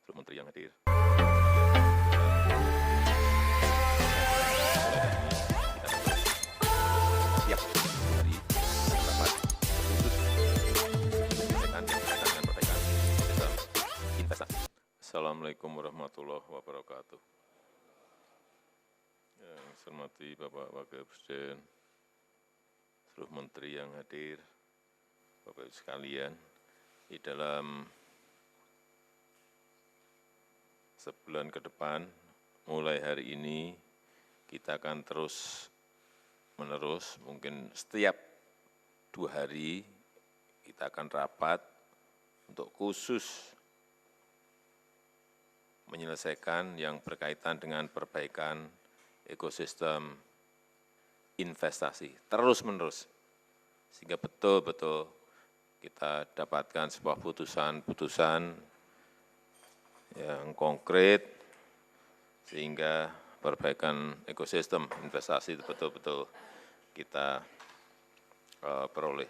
seluruh menteri yang hadir. Siap dari rapat khusus menyelesaikan yang berkaitan dengan perbaikan sistem investasi. Assalamualaikum warahmatullahi wabarakatuh. Yang saya hormati Bapak Wakil Presiden, seluruh menteri yang hadir, Bapak Ibu sekalian, di dalam sebulan ke depan, mulai hari ini, kita akan terus-menerus, mungkin setiap 2 hari, kita akan rapat untuk khusus menyelesaikan yang berkaitan dengan perbaikan ekosistem investasi, terus-menerus, sehingga betul-betul kita dapatkan sebuah putusan-putusan yang konkret, sehingga perbaikan ekosistem investasi itu betul-betul kita peroleh.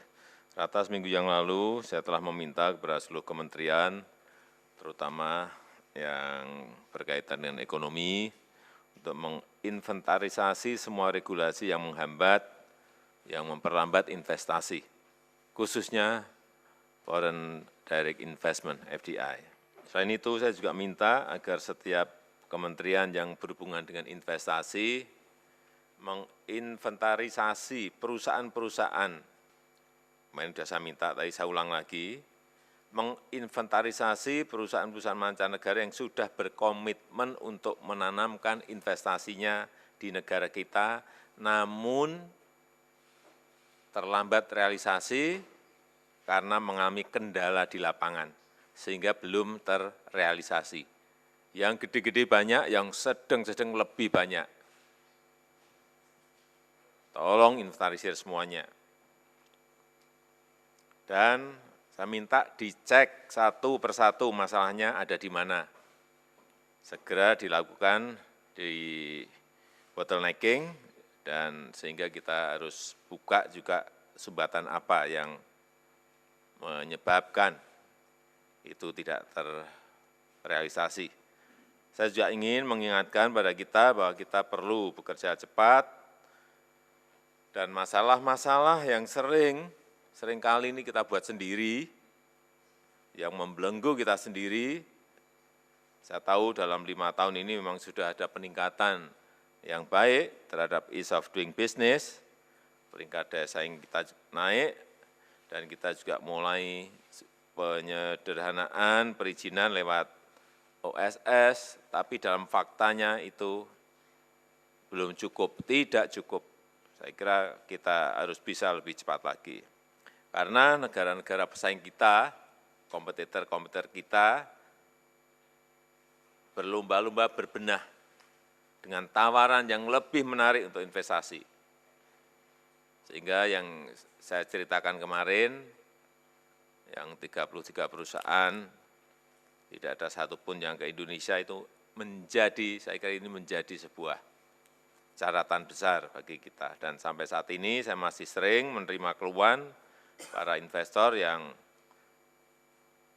Ratas minggu yang lalu, saya telah meminta kepada seluruh kementerian, terutama yang berkaitan dengan ekonomi, untuk menginventarisasi semua regulasi yang menghambat, yang memperlambat investasi, khususnya Foreign Direct Investment, FDI. Selain itu, saya juga minta agar setiap kementerian yang berhubungan dengan investasi menginventarisasi perusahaan-perusahaan, kemarin sudah saya minta, tadi saya ulang lagi, menginventarisasi perusahaan-perusahaan mancanegara yang sudah berkomitmen untuk menanamkan investasinya di negara kita, namun terlambat realisasi karena mengalami kendala di lapangan, sehingga belum terrealisasi. Yang gede-gede banyak, yang sedang-sedang lebih banyak. Tolong inventarisir semuanya. Dan saya minta dicek satu persatu masalahnya ada di mana. Segera dilakukan di bottlenecking, dan sehingga kita harus buka juga sumbatan apa yang menyebabkan itu tidak terrealisasi. Saya juga ingin mengingatkan pada kita bahwa kita perlu bekerja cepat, dan masalah-masalah yang seringkali ini kita buat sendiri, yang membelenggu kita sendiri. Saya tahu dalam 5 tahun ini memang sudah ada peningkatan yang baik terhadap ease of doing business, peringkat daya saing kita naik, dan kita juga mulai penyederhanaan perizinan lewat OSS, tapi dalam faktanya itu belum cukup, tidak cukup. Saya kira kita harus bisa lebih cepat lagi. Karena negara-negara pesaing kita, kompetitor-kompetitor kita, berlomba-lomba berbenah dengan tawaran yang lebih menarik untuk investasi. Sehingga yang saya ceritakan kemarin, yang 33 perusahaan, tidak ada satupun yang ke Indonesia, itu menjadi, saya kira ini menjadi sebuah catatan besar bagi kita. Dan sampai saat ini saya masih sering menerima keluhan para investor yang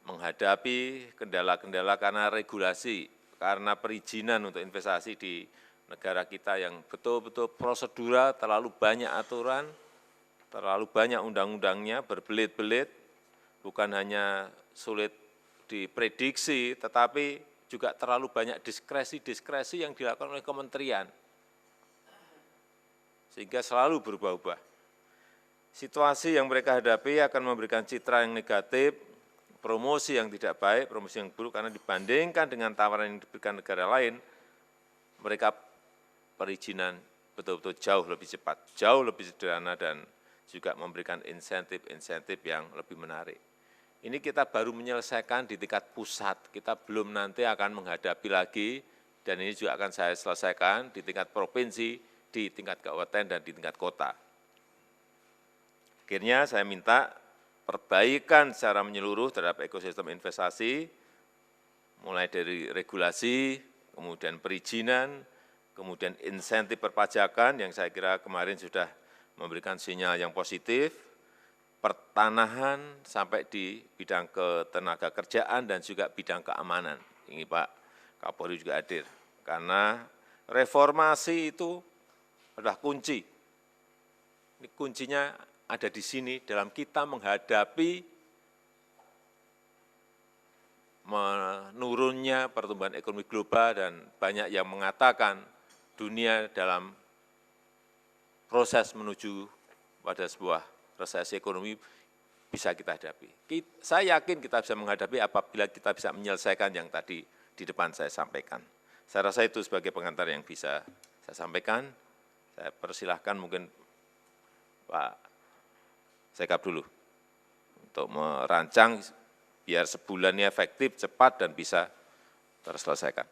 menghadapi kendala-kendala karena regulasi, karena perizinan untuk investasi di negara kita yang betul-betul prosedural, terlalu banyak aturan, terlalu banyak undang-undangnya, berbelit-belit, bukan hanya sulit diprediksi, tetapi juga terlalu banyak diskresi-diskresi yang dilakukan oleh kementerian, sehingga selalu berubah-ubah. Situasi yang mereka hadapi akan memberikan citra yang negatif, promosi yang tidak baik, promosi yang buruk, karena dibandingkan dengan tawaran yang diberikan negara lain, mereka perizinan betul-betul jauh lebih cepat, jauh lebih sederhana, dan juga memberikan insentif-insentif yang lebih menarik. Ini kita baru menyelesaikan di tingkat pusat, kita belum nanti akan menghadapi lagi, dan ini juga akan saya selesaikan di tingkat provinsi, di tingkat kabupaten, dan di tingkat kota. Akhirnya saya minta perbaikan secara menyeluruh terhadap ekosistem investasi, mulai dari regulasi, kemudian perizinan, kemudian insentif perpajakan yang saya kira kemarin sudah memberikan sinyal yang positif, pertanahan sampai di bidang ketenaga kerjaan dan juga bidang keamanan. Ini Pak Kapolri juga hadir. Karena reformasi itu adalah kunci. Ini kuncinya ada di sini dalam kita menghadapi menurunnya pertumbuhan ekonomi global dan banyak yang mengatakan dunia dalam proses menuju pada sebuah resesi ekonomi bisa kita hadapi. Saya yakin kita bisa menghadapi apabila kita bisa menyelesaikan yang tadi di depan saya sampaikan. Saya rasa itu sebagai pengantar yang bisa saya sampaikan. Saya persilahkan mungkin Pak Sekap dulu untuk merancang biar sebulan ini efektif, cepat, dan bisa terselesaikan.